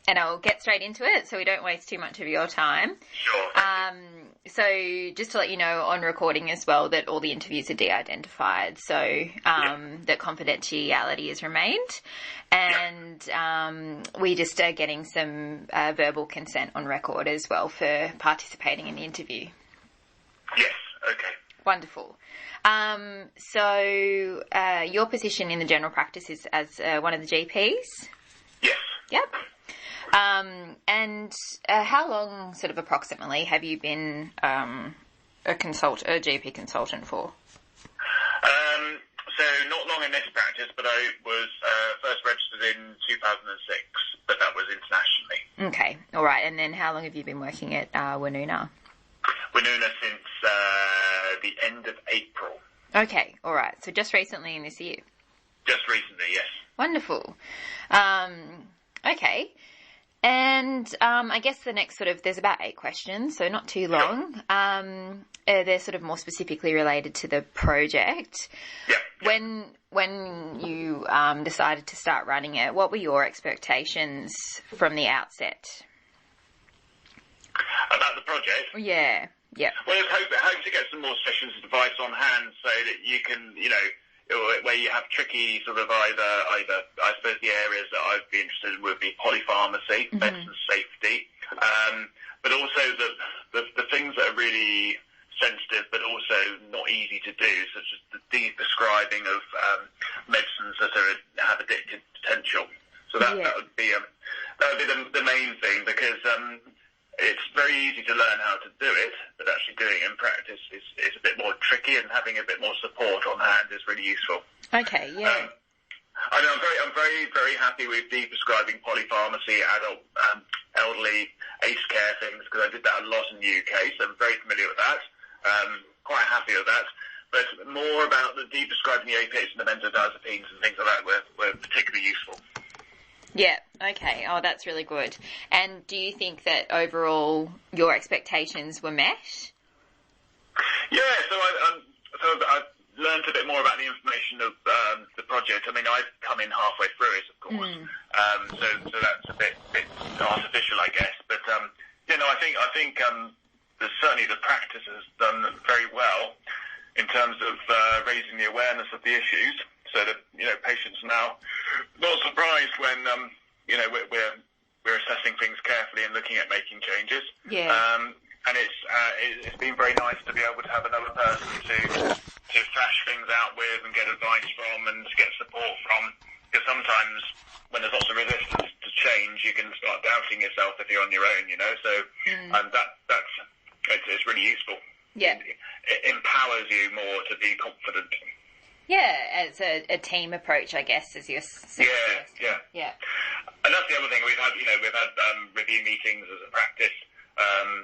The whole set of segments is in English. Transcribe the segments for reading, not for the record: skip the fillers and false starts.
And I'll get straight into it so we don't waste too much of your time. Sure. So just to let you know on recording as well that all the interviews are de-identified, so that confidentiality is remained, and we just are getting some verbal consent on record as well for participating in the interview. Yes, okay. Wonderful. So your position in the general practice is as one of the GPs? Yes. Yep. And how long, sort of approximately, have you been a GP consultant for? So not long in this practice, but I was first registered in 2006, but that was internationally. Okay, all right. And then how long have you been working at Woonona? Woonona since the end of April. Okay, all right. So just recently in this year? Just recently, yes. Wonderful. Okay. And I guess the next there's about 8 questions, so not too long. They're sort of more specifically related to the project. Yeah. When you decided to start running it, what were your expectations from the outset? About the project? Yeah. Well, I hope to get some more sessions of advice on hand so that you can, where you have tricky sort of either I suppose the areas that I'd be interested in would be polypharmacy, medicine safety, but also the things that are really sensitive but also not easy to do, such as the de-prescribing of medicines that have addictive potential. So that would be the main thing, because it's very easy to learn how to do it, but actually doing it in practice is a bit more tricky, and having a bit more support on hand is really useful. Okay, yeah. I'm very, very happy with de-prescribing polypharmacy, adult, elderly, aged care things, because I did that a lot in the UK, so I'm very familiar with that. Quite happy with that. But more about the de-prescribing the opiates and the benzodiazepines and things like that were particularly useful. Yeah, okay. Oh, that's really good. And do you think that overall your expectations were met? Yeah, so I've learned a bit more about the information of the project. I mean, I've come in halfway through it, of course, so that's a bit artificial, I guess. But I think certainly the practice has done very well in terms of raising the awareness of the issues, so that patients are now not surprised when we're assessing things carefully and looking at making changes. Yeah. And it's been very nice to be able to have another person to thrash things out with and get advice from and to get support from. Because sometimes when there's lots of resistance to change, you can start doubting yourself if you're on your own. So it's really useful. Yeah. It empowers you more to be confident. Yeah, as a team approach, I guess, as you're suggesting. Yeah. And that's the other thing we've had review meetings as a practice,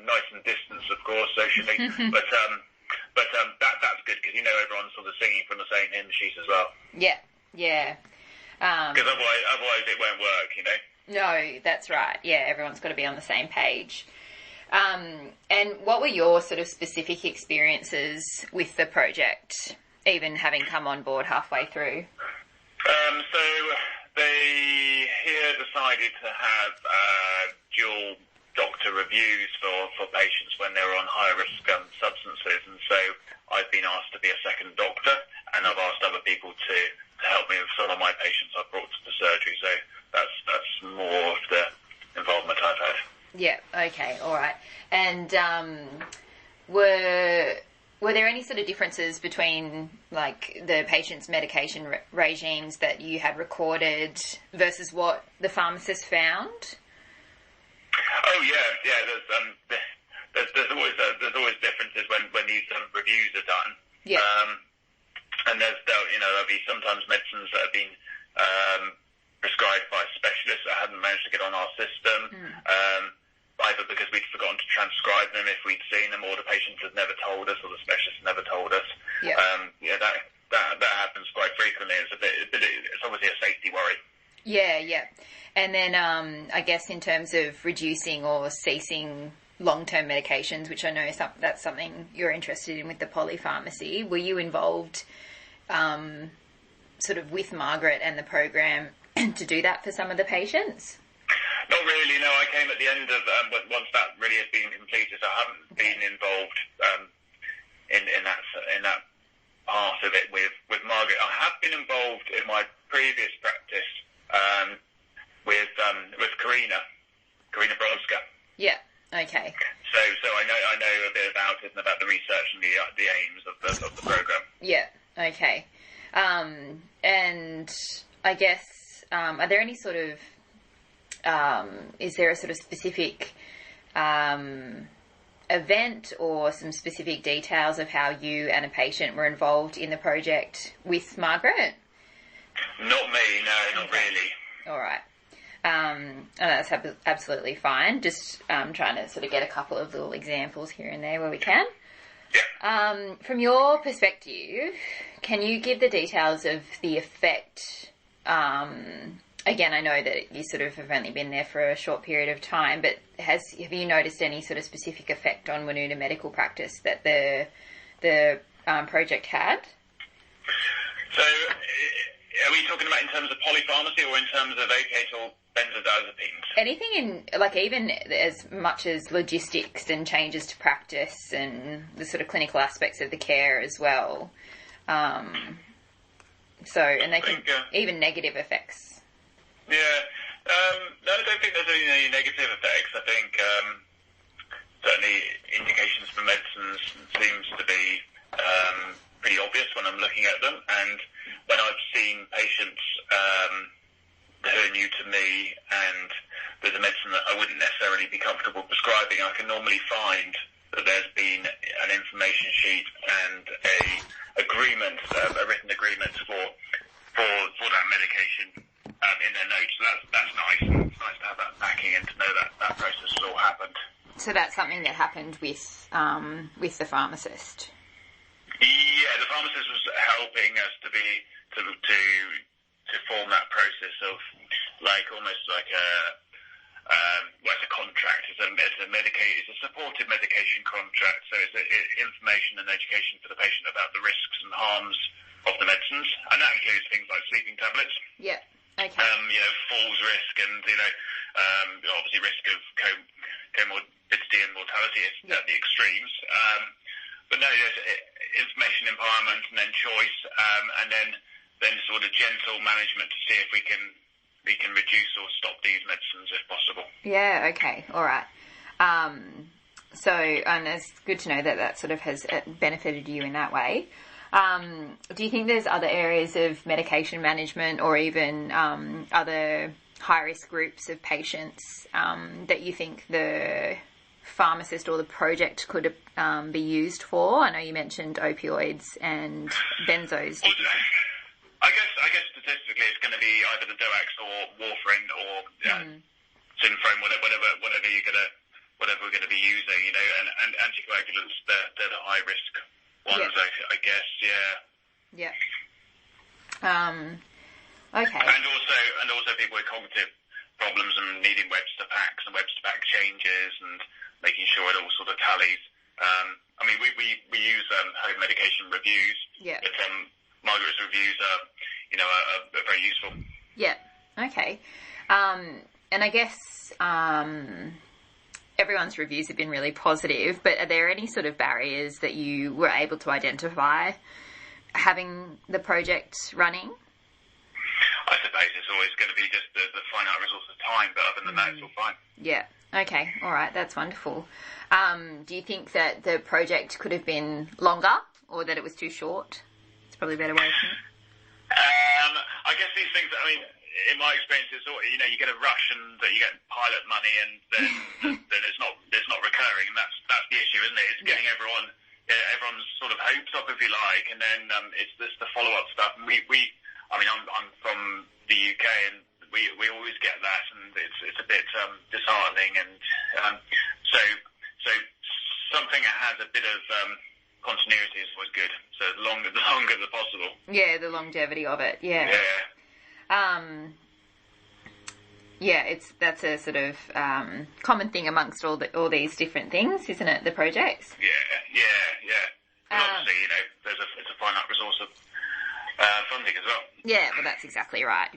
nice and distant, of course, socially, but that's good because everyone's sort of singing from the same hymn sheet as well. Yeah. Because otherwise it won't work, No, that's right. Yeah, everyone's got to be on the same page. And what were your sort of specific experiences with the project, even having come on board halfway through? So they here decided to have dual doctor reviews for patients when they were on high-risk substances, and so I've been asked to be a second doctor, and I've asked other people to help me with some of my patients I've brought to the surgery, so that's more of the involvement I've had. Yeah, okay, all right. And were there any sort of differences between, like, the patient's medication regimes that you had recorded versus what the pharmacist found? Oh yeah. There's always differences when these reviews are done. Yeah. And there'll be sometimes medicines that have been prescribed by specialists that hadn't managed to get on our system. Either because we'd forgotten to transcribe them if we'd seen them, or the patient had never told us, or the specialist never told us. Yeah. That happens quite frequently. It's obviously a safety worry. Yeah. And then I guess in terms of reducing or ceasing long-term medications, which I know that's something you're interested in with the polypharmacy, were you involved sort of with Margaret and the program to do that for some of the patients? Not really, no. I came at the end of, once that really has been completed. I haven't been involved in that part of it with Margaret. I have been involved in my previous practice with Karina Bronska. Yeah. Okay. So I know a bit about it and about the research and the aims of the program. Yeah. Okay. And I guess are there any sort of is there a sort of specific event or some specific details of how you and a patient were involved in the project with Margaret? Not me, no, not really. All right. That's absolutely fine. Just trying to sort of get a couple of little examples here and there where we can. Yeah. From your perspective, can you give the details of the effect? Again, I know that you sort of have only been there for a short period of time, but have you noticed any sort of specific effect on Woonona medical practice that the project had? So, are we talking about in terms of polypharmacy or in terms of opiates or benzodiazepines? Anything in, like, even as much as logistics and changes to practice and the sort of clinical aspects of the care as well. And they can, even negative effects. Yeah. No, I don't think there's any negative effects. I think certainly indications for medicines seems to be pretty obvious when I'm looking at them. And when I've seen patients who are new to me and there's a medicine that I wouldn't necessarily be comfortable prescribing, I can normally find that there's been an information sheet and a written agreement for that medication in their notes. So that's nice. It's nice to have that backing and to know that process has all happened. So that's something that happened with the pharmacist. Yeah, the pharmacist was helping us to form that process of almost like it's a contract. It's a supported medication contract. So it's information and education for the patient about the risks and harms of the medicines, and that includes things like sleeping tablets. Yeah. Okay. Falls risk and obviously risk of comorbidity and mortality at the extremes. But no, there's information empowerment and then choice, and then sort of gentle management to see if we can reduce or stop these medicines if possible. Yeah. Okay. All right. And it's good to know that sort of has benefited you in that way. Do you think there's other areas of medication management or even other high-risk groups of patients that you think the pharmacist or the project could be used for? I know you mentioned opioids and benzos. Well, I guess statistically it's going to be either the DOACs or warfarin or Synfrome, whatever we're going to be using, and anticoagulants. They're the high-risk ones, I guess. Yeah. Okay. And also people with cognitive problems and needing Webster packs and Webster pack changes and making sure it all sort of tallies. We use home medication reviews. Yeah. But Margaret's reviews are very useful. Yeah. Okay. And I guess everyone's reviews have been really positive, but are there any sort of barriers that you were able to identify having the project running? I suppose it's always going to be just the finite resource of time, but other than that, it's all fine. Yeah. Okay. All right. That's wonderful. Do you think that the project could have been longer or that it was too short? It's probably a better way of saying it. I guess these things, in my experience, it's all, you get a rush and that you get pilot money and then it's not recurring, and that's the issue, isn't it? It's getting everyone's sort of hopes up, if you like, and then it's just the follow-up stuff. And I'm from the UK, and we always get that, and it's a bit disheartening, and so something that has a bit of continuity is always good. So the longer the possible. Yeah, the longevity of it. Yeah. That's a sort of common thing amongst all these different things, isn't it? The projects. Yeah. But obviously, it's a finite resource of funding as well. Yeah, well, that's exactly right.